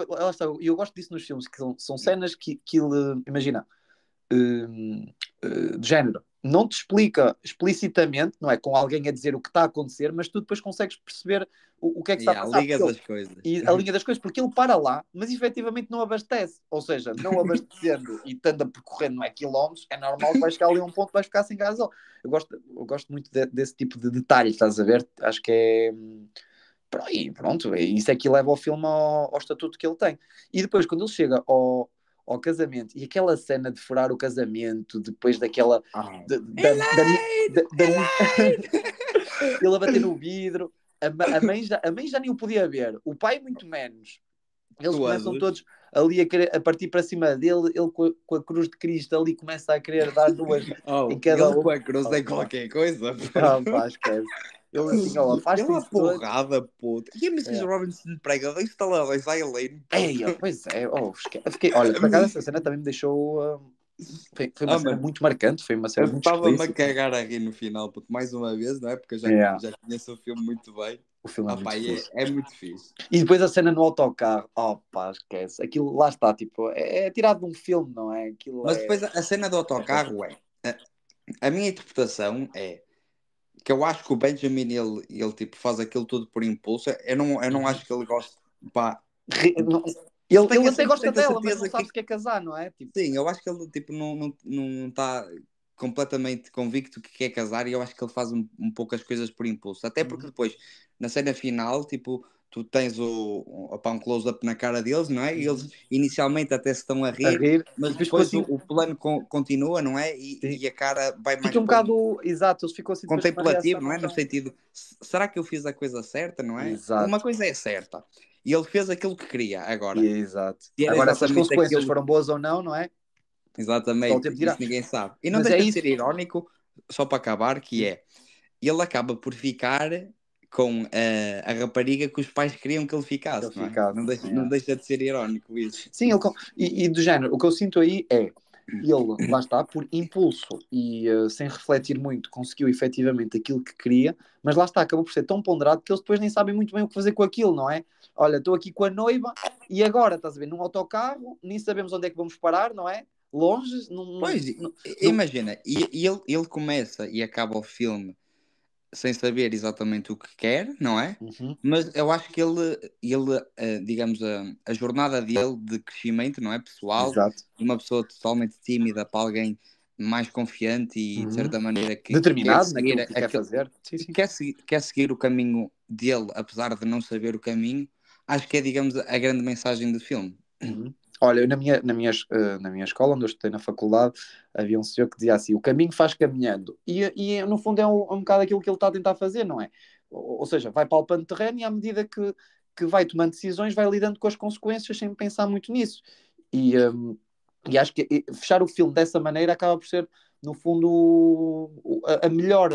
Lá está, e eu gosto disso nos filmes, que são cenas que ele. Imagina, hum, de género. Não te explica explicitamente, não é? Com alguém a dizer o que está a acontecer, mas tu depois consegues perceber o que é que está a Yeah, passar. ligas as coisas. E a linha das coisas, porque ele para lá, mas efetivamente não abastece. Ou seja, não abastecendo e estando a percorrer, não é, quilómetros, é normal que vais chegar ali a um ponto que vais ficar sem gasóleo. Eu gosto muito desse tipo de detalhe, estás a ver? Acho que E pronto, isso é que leva o filme ao estatuto que ele tem. E depois, quando ele chega ao casamento, e aquela cena de furar o casamento, depois daquela. Elaine! Ele a bater no vidro, a mãe já nem o podia ver, o pai muito menos. Eles começam Todos. todos ali a partir para cima dele, ele com a cruz de Cristo ali começa a querer dar duas em cada Ele um. com a cruz é qualquer coisa. Pá, esquece. Ele assim, ó, afasta Ele a isso todo. porrada, puto. E a Mrs. É. Robinson prega da instaladões à Elaine, Ei, puto. pois é, olha, por acaso essa cena também me deixou. Foi uma cena Mano, muito marcante, foi uma cena eu muito estava-me a explícita. cagar a rir no final, puto, mais uma vez, não é? Porque eu É, já conheço o filme muito bem. o filme é Pá, muito fixe. é muito fixe. E depois a cena no autocarro, pá, esquece. Aquilo lá está, tipo, é tirado de um filme, não é? Aquilo Mas é. depois a cena do autocarro é. A minha interpretação é que eu acho que o Benjamin ele tipo, faz aquilo tudo por impulso. Eu não Uhum. acho que ele goste. Pá, Ele até gosta tenho a dela, mas não certeza sabe que. se quer casar, não é? Tipo, Sim, eu acho que ele tipo, não está completamente convicto que quer casar e eu acho que ele faz pouco as coisas por impulso. Até porque uhum, depois, na cena final, tipo, tu tens um close-up na cara deles, não é? E eles uhum. inicialmente até se estão a A rir, rir, e mas depois ficou depois assim, o plano continua, não é? sim. E a cara vai mais Fica um para um bocado, exato, ele ficou assim depois com uma contemplativo, reação não não é? No tão. sentido, será que eu fiz a coisa certa, não é? Uma Exato, coisa é certa. E ele fez aquilo que queria. Agora, exato. se era Agora, se as exatamente consequências aquilo. foram boas ou não, não é? Só o Exatamente, tempo dirá. isso ninguém sabe. E não Mas é deixa de ser isso. irónico, só para acabar, que Sim, é, ele acaba por ficar com a rapariga que os pais queriam que ele que ele ficasse, não é? ficasse. Não É. deixa de ser irónico isso. Sim, e do género, o que eu sinto aí é ele, lá está, por impulso e sem refletir muito, conseguiu efetivamente aquilo que queria, mas lá está, acabou por ser tão ponderado que eles depois nem sabem muito bem o que fazer com aquilo, não é? Olha, estou aqui com a noiva e agora, estás a ver, num autocarro, nem sabemos onde é que vamos parar, não é? Longe, Pois, imagina, ele começa e acaba o filme sem saber exatamente o que quer, não é? Uhum, Mas eu acho que digamos, a jornada dele de crescimento, não é? Pessoal, exato. de uma pessoa totalmente tímida para alguém mais confiante e de Uhum. certa maneira que quer Determinado seguir naquilo que quer fazer. Sim, sim. quer seguir o caminho dele, apesar de não saber o caminho, acho que é, digamos, a grande mensagem do filme. Uhum. Olha, eu na minha escola, onde eu estudei na faculdade, havia um senhor que dizia assim: o caminho faz caminhando. E no fundo é um bocado aquilo que ele está a tentar fazer, não é? Ou seja, vai palpando terreno e à medida que vai tomando decisões, vai lidando com as consequências sem pensar muito nisso. E acho que fechar o filme dessa maneira acaba por ser, no fundo, a melhor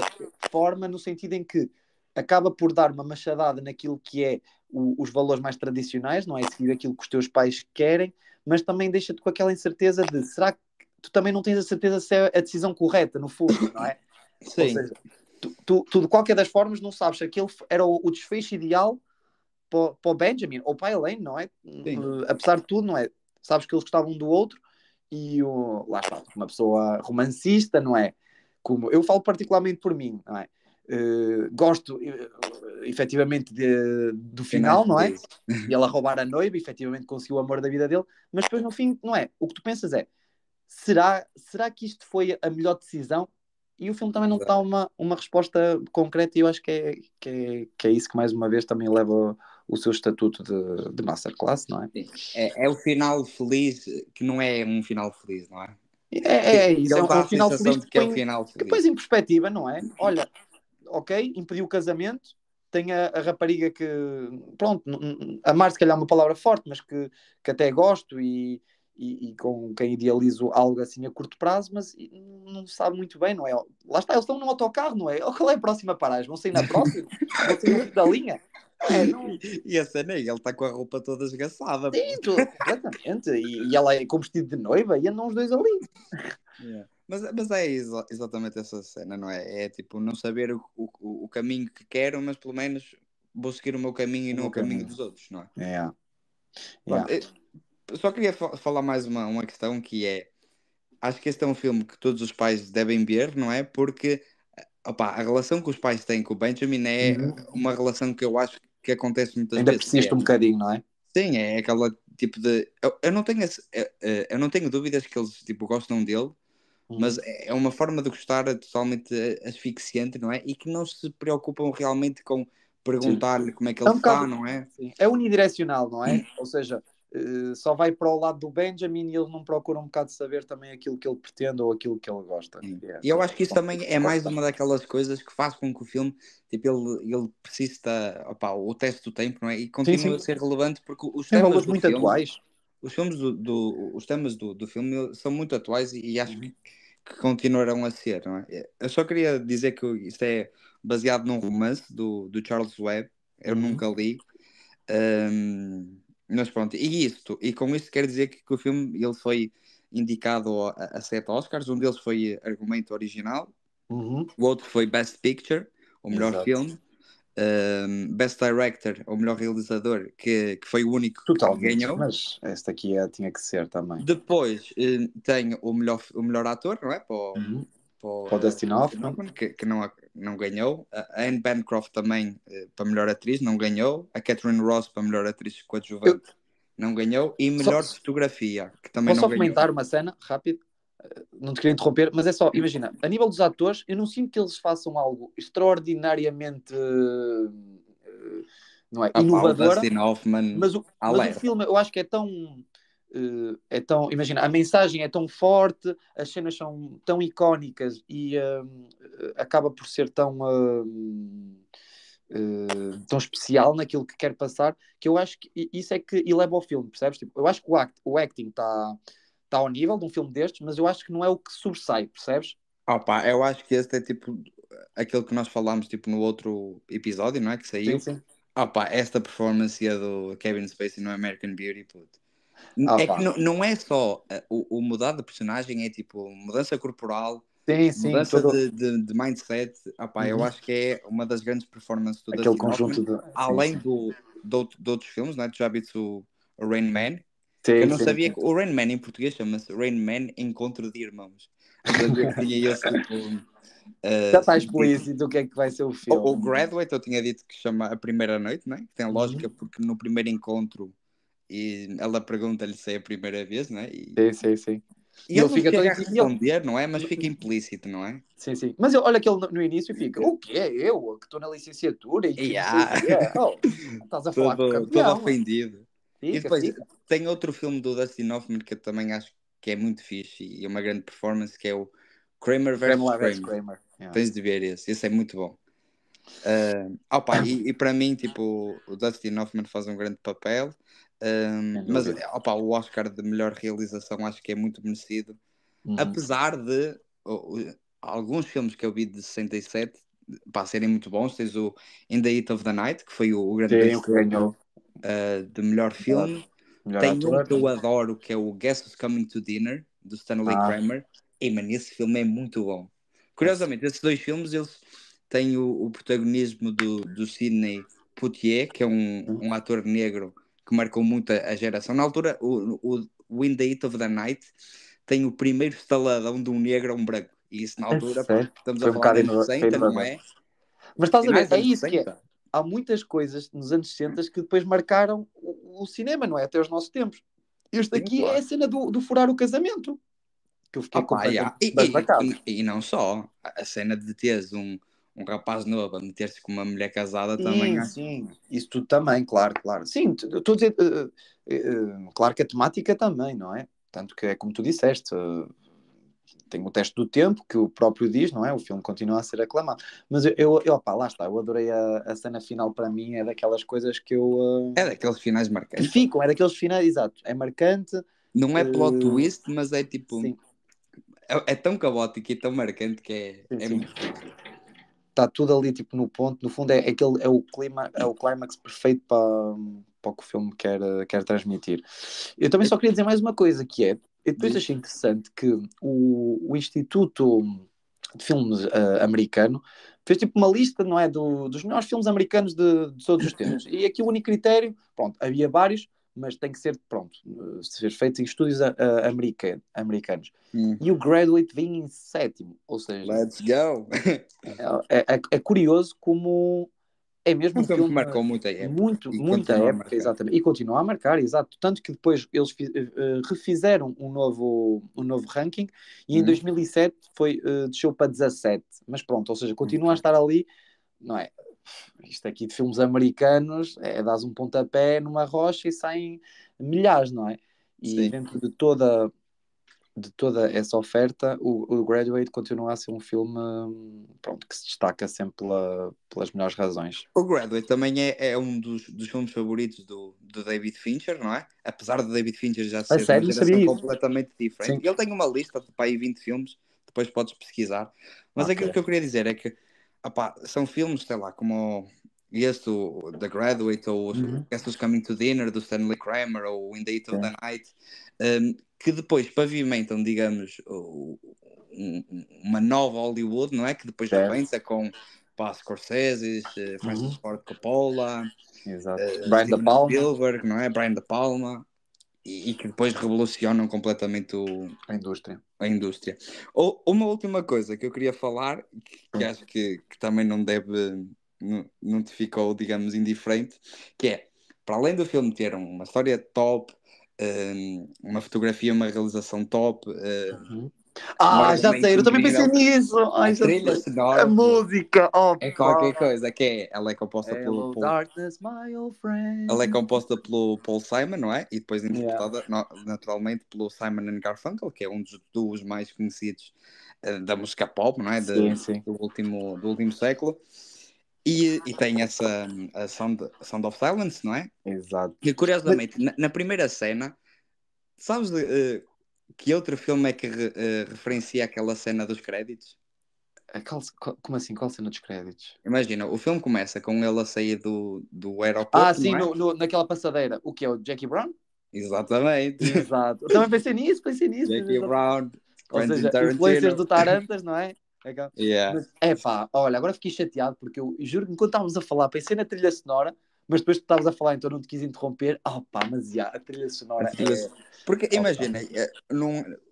forma, no sentido em que acaba por dar uma machadada naquilo que é os valores mais tradicionais, não é seguir aquilo que os teus pais querem, mas também deixa-te com aquela incerteza de será que tu também não tens a certeza se é a decisão correta, no fundo, não é? Ou Sim, seja, tu de qualquer das formas não sabes se aquele era o desfecho ideal para o Benjamin ou para a Elaine, não é? sim. Apesar de tudo, não é? Sabes que eles gostavam um do outro e lá está, uma pessoa romancista, não é? Como eu falo particularmente por mim, não é? Gosto efetivamente do Finais final, não é? felizes. E ela roubar a noiva, efetivamente conseguiu o amor da vida dele, mas depois no fim, não é? O que tu pensas é: será que isto foi a melhor decisão? E o filme também não dá Exato. uma resposta concreta, e eu acho que é isso que mais uma vez também leva o seu estatuto de masterclass, não é? Sim. É o final feliz que não é um final feliz, não é? É isso, Ele é dá um a final feliz sensação de que é o final que põe feliz. em perspectiva, não é? Olha, ok, impediu o casamento, tem a rapariga que, pronto, amar se calhar é uma palavra forte, mas que até gosto e com quem idealizo algo assim a curto prazo, mas não sabe muito bem, não é? Lá está, eles estão num autocarro, não é? Qual é a próxima paragem? Vão sair na próxima? Vão sair no fim da linha? Não é? Não, E a cena é, ele está com a roupa toda esgaçada, sim, puto. completamente. E ela é com vestido de noiva e andam os dois ali. Yeah. Mas é exatamente essa cena, não é? É tipo não saber o caminho que quero, mas pelo menos vou seguir o meu caminho e O não meu o caminho caminho. dos outros, não é? É, Pronto, é. eu só queria falar mais uma questão que é, acho que este é um filme que todos os pais devem ver, não é? Porque opá, a relação que os pais têm com o Benjamin é Uhum. uma relação que eu acho que acontece muitas Ainda vezes, que persiste é, um bocadinho, não é? sim, é aquela tipo de, eu não tenho eu não tenho dúvidas que eles tipo gostam dele, mas Uhum. é uma forma de gostar totalmente asfixiante, não é? E que não se preocupam realmente com Sim. perguntar-lhe como é que É ele um está, bocado, não é? sim. É unidirecional, não é? Ou seja, só vai para o lado do Benjamin e ele não procura um bocado saber também aquilo que ele pretende ou aquilo que ele gosta. Sim. É, E eu pronto, acho que isso também é mais uma daquelas coisas que faz com que o filme, tipo, ele persista, opá, o teste do tempo, não é? E sim, continua sim. a ser relevante porque os Tem temas valores do muito filme, atuais. os filmes os temas do filme são muito atuais e acho Uhum. que continuarão a ser, não é? Eu só queria dizer que isto é baseado num romance do Charles Webb, eu Uhum. nunca li, mas pronto, e com isto quer dizer que o filme ele foi indicado a 7 Oscars, um deles foi argumento original, Uhum. o outro foi Best Picture, o melhor Exato. filme, Best Director, o melhor realizador, que foi o único que Totalmente. ganhou. Mas esta aqui tinha que ser também. Depois tem o melhor ator, não é? Uhum. Para o Para o Dustin Dustin Hoffman. Hoffman, que não ganhou. A Anne Bancroft também para melhor atriz, não ganhou. A Catherine Ross para melhor atriz Eu, coadjuvante, não ganhou. E só, melhor fotografia, que também posso não só ganhou. comentar uma cena, rápido? Não te queria interromper, mas é só, imagina, a nível dos atores, eu não sinto que eles façam algo extraordinariamente, não é, Ah pá, o inovadora, Dustin Hoffman mas o alerta. filme eu acho que é tão, imagina, a mensagem é tão forte, as cenas são tão icónicas e acaba por ser tão especial naquilo que quer passar, que eu acho que isso é que eleva o filme, percebes? Tipo, eu acho que o acting está ao nível de um filme destes, mas eu acho que não é o que sobressai, percebes? Ah pá, eu acho que este é tipo aquilo que nós falámos tipo, no outro episódio, não é? Que Sim, saiu. sim. Ah pá, esta performance é do Kevin Spacey no American Beauty, puto. Ah, É que pá. não é só o mudar de personagem, é tipo mudança corporal, Sim, sim, mudança todo de mindset. Ah pá, eu uhum. acho que é uma das grandes performances do Aquele Dustin Hoffman, conjunto de. Sim, além sim. de outros filmes, não é? Tu já viste o Rain Man, que eu Sim, não sim, sabia sim. que o Rain Man em português chama-se Rain Man Encontro de Irmãos. Não sabia que tinha esse tipo Já está subtítulo. explícito o que é que vai ser o O filme. Graduate eu tinha dito que chama A Primeira Noite, não é? Que tem lógica Uhum. porque no primeiro encontro e ela pergunta-lhe se é a primeira vez, não é? Sim, sim, sim. E E ele ele não fica todo. chega a responder, não é? Mas fica implícito, não é? Sim, sim. Mas olha que ele no início fica: o quê? Eu, que estou na licenciatura e que E não sei o há, quê. Oh, estás a falar com o todo campeão. ofendido. E Fica, depois fica. tem outro filme do Dustin Hoffman que eu também acho que é muito fixe e é uma grande performance, que é o Kramer versus Kramer vs Kramer. Kramer. Yeah. Tens de ver esse é muito bom. Opa, e para mim, tipo, o Dustin Hoffman faz um grande papel, Sem mas dúvida. opa, o Oscar de melhor realização acho que é muito merecido, Uhum. apesar de alguns filmes que eu vi de 67 pá, serem muito bons. Tens o In the Heat of the Night, que foi o grande Sim, o que vencedor ganhou de melhor melhor, filme. melhor Tem um ator. que eu adoro, que é o Guess Who's Coming to Dinner, do Stanley Ah, Kramer. E, mano, esse filme é muito bom. esse. Curiosamente, esses dois filmes, eles têm o protagonismo do Sidney Poitier, que é um ator negro que marcou muito a geração. Na altura, o In the Heat of the Night tem o primeiro estaladão de um negro a um branco. E isso na É altura, pá, sério. estamos a Foi um falar bocado dos anos 60, não inovador. é? Mas estás a ver, Finais dos é anos isso que é. 60. Há muitas coisas nos anos 60 que depois marcaram o cinema, não é? Até os nossos tempos. Este Sim, aqui é a claro. cena do furar o casamento, que eu fiquei Opa, yeah. completamente basbacado. E não só, a cena de teres um rapaz novo a meter-se com uma mulher casada também Sim, acho. sim. Isso tudo também, claro, claro. Sim, estou a dizer, claro que a temática também, não é? Tanto que é como tu disseste, tem o teste do tempo, que o próprio diz, não é? O filme continua a ser aclamado. Mas opá, lá está, eu adorei a cena final para mim, é daquelas coisas É daqueles finais que marcantes. ficam, é daqueles finais, exato. É marcante, Não é plot uh, twist, mas é tipo. sim, É tão caótico e tão marcante que sim, é sim. muito fixe. Está tudo ali tipo no ponto, no fundo é o clímax perfeito para o que o filme quer transmitir. Eu também só queria dizer mais uma coisa, que é, eu depois Diz. achei interessante que o Instituto de Filmes americano fez tipo uma lista, não é, dos melhores filmes americanos de todos os tempos. E aqui o único critério, pronto, havia vários, mas tem que ser, pronto, ser feito em estúdios americanos. Hum. E o Graduate vinha em sétimo, ou seja, Let's go! é curioso como é mesmo Um um filme que filme marcou muita época muito, e muita continua a época, marcar. exatamente, e continua a marcar, exato. Tanto que depois eles refizeram um novo ranking e em Hum. 2007 desceu para 17, mas pronto, ou seja, continua a Ok. estar ali, não é? isto aqui de filmes americanos, dás um pontapé numa rocha e saem milhares, não é? E Sim. dentro de toda essa oferta, o Graduate continua a ser um filme, pronto, que se destaca sempre pelas melhores razões. O Graduate também é um dos filmes favoritos do David Fincher, não é? Apesar de David Fincher já A ser de uma sério, não geração sabia isso. completamente diferente. Sim. Ele tem uma lista de pá, aí 20 filmes, depois podes pesquisar. Mas Ok. aquilo que eu queria dizer é que opá, são filmes, sei lá, como este, o The Graduate, ou Uhum. Castles Coming to Dinner, do Stanley Kramer, ou In the Heat of Sim. the Night, que depois pavimentam, digamos, uma nova Hollywood, não é? Que depois Certo. rebenta com pá, Scorsese, Francis Uhum. Ford Coppola, Exato. Brian De Steven Palma, Spielberg, não é? Brian De Palma, e que depois revolucionam completamente a indústria. a indústria. Uma última coisa que eu queria falar, que Sim. acho que também não deve, não te ficou, digamos, indiferente, que é, para além do filme ter uma história top, uma fotografia, uma realização top, Uhum. um Já sei, argumento eu também pensei incrível, nisso. a Já trilha sei. A sonora música, é qualquer opa. coisa, que é, ela é composta Hello, darkness, my old ela é friend. composta pelo Paul Simon, não é? E depois Yeah. interpretada naturalmente pelo Simon and Garfunkel, que é um dos duos mais conhecidos da música pop, não é? Sim, sim. Do último século. E tem essa a Sound of Silence, não é? Exato. E Mas, curiosamente, na primeira cena, sabes que outro filme é que referencia aquela cena dos créditos? como assim? Qual cena dos créditos? Imagina, o filme começa com ele a sair do aeroporto, Sim, não é? naquela passadeira. O que é? O Jackie Brown? Exatamente. Exato. Eu também pensei nisso. Jackie Brown, Ou Quentin seja, influências Tarantino. do Tarantas, não é? Yeah. Mas, olha, agora fiquei chateado porque eu juro que enquanto estávamos a falar, pensei na trilha sonora, mas depois que estavas a falar, então não te quis interromper. Mas a trilha A sonora trilha- Porque Opa. imagina,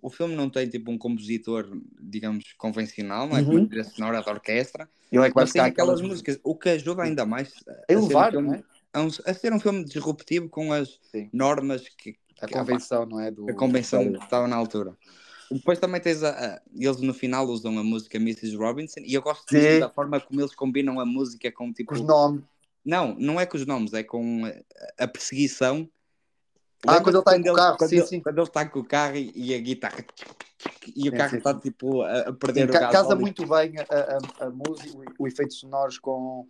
o filme não tem tipo um compositor, digamos, convencional, não é como a Uhum. trilha sonora da orquestra, Ele é que vai mas buscar tem aquelas aquelas músicas. músicas, o que ajuda ainda mais A a ser um elevar, não filme, é? a ser um filme disruptivo com as Sim. normas A opá, convenção, não é? a De convenção que Hollywood. estava na altura. Depois também tens eles no final usam a música Mrs. Robinson e eu gosto mesmo da Sim, forma como eles combinam a música com com os tipo. nomes. Não é com os nomes, é com a perseguição. Quando ele Lembras-te está aí quando com o ele, carro, quando sim, ele, sim. quando ele está com o carro e a guitarra e o Sim, carro sim, está sim. tipo a Sim, perder o casa gasóleo? muito bem a música, o efeitos sonoros com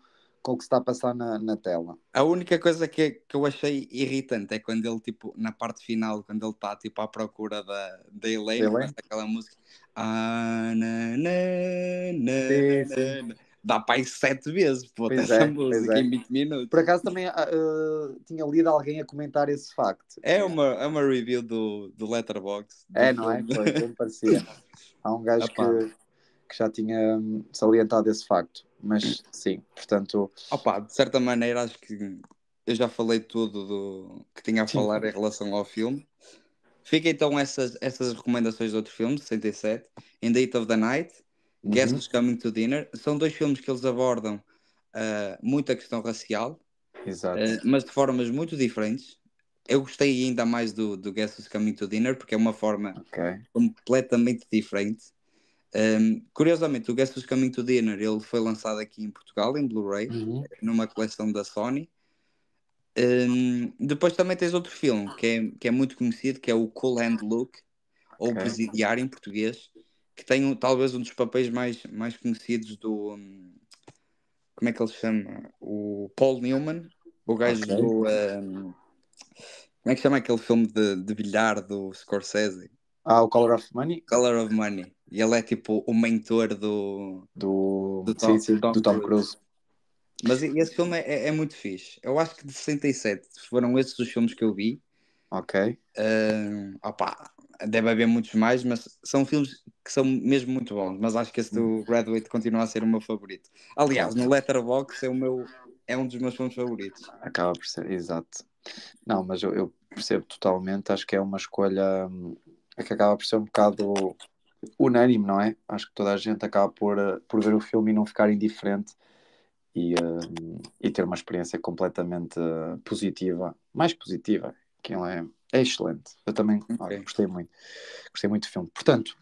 o que se está a passar na tela. A única coisa que eu achei irritante é quando ele, tipo, na parte final, quando ele está tipo à procura da Elaine, Ele? começa aquela música. Ah, na, na, Sim, na, sim. na. Dá para aí 7 vezes, puta, Pois essa é, pois música é. em 20 Por minutos. acaso também tinha lido alguém a comentar esse facto. É uma review do Letterboxd do Não é? filme. Pois, bem parecia. Há um gajo Epá, que já tinha salientado esse facto. Mas sim, portanto, Opa, de certa maneira, acho que eu já falei tudo que tinha a sim. falar em relação ao filme. Fica então essas recomendações de outros filmes, 67, In the Heat of the Night, Guess Uhum, Who's Coming to Dinner. São dois filmes que eles abordam muito a questão racial, exato. mas de formas muito diferentes. Eu gostei ainda mais do Guess Who's Coming to Dinner, porque é uma forma Ok. completamente diferente. Curiosamente, o Guess Who's Coming to Dinner ele foi lançado aqui em Portugal, em Blu-ray, Uhum, numa coleção da Sony. Depois também tens outro filme que é muito conhecido, que é o Cool Hand Luke, ou o ok. Presidiário em português, que tem talvez um dos papéis mais conhecidos como é que ele se chama? O Paul Newman, o gajo Ok. como é que se chama aquele filme de bilhar do Scorsese? O Color of Money? Color of Money. E ele é tipo o mentor do Sim, Tom, sim, do Tom Tom Cruise. Cruise. Mas esse filme é muito fixe. Eu acho que de 67 foram esses os filmes que eu vi. Ok. Opá, deve haver muitos mais, mas são filmes que são mesmo muito bons. Mas acho que esse do Graduate continua a ser o meu favorito. Aliás, Claro. no Letterboxd é um dos meus filmes favoritos. Acaba por ser, exato. Não, mas eu percebo totalmente. Acho que é uma escolha que acaba por ser um bocado unânime, não é? Acho que toda a gente acaba por ver o filme e não ficar indiferente e ter uma experiência completamente positiva, mais positiva, que é excelente. Eu também Ok. gostei muito do filme. Portanto,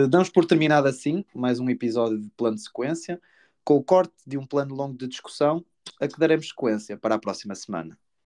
damos por terminado assim mais um episódio de Plano de Sequência. com o corte de um plano longo de discussão a que daremos sequência para a próxima semana.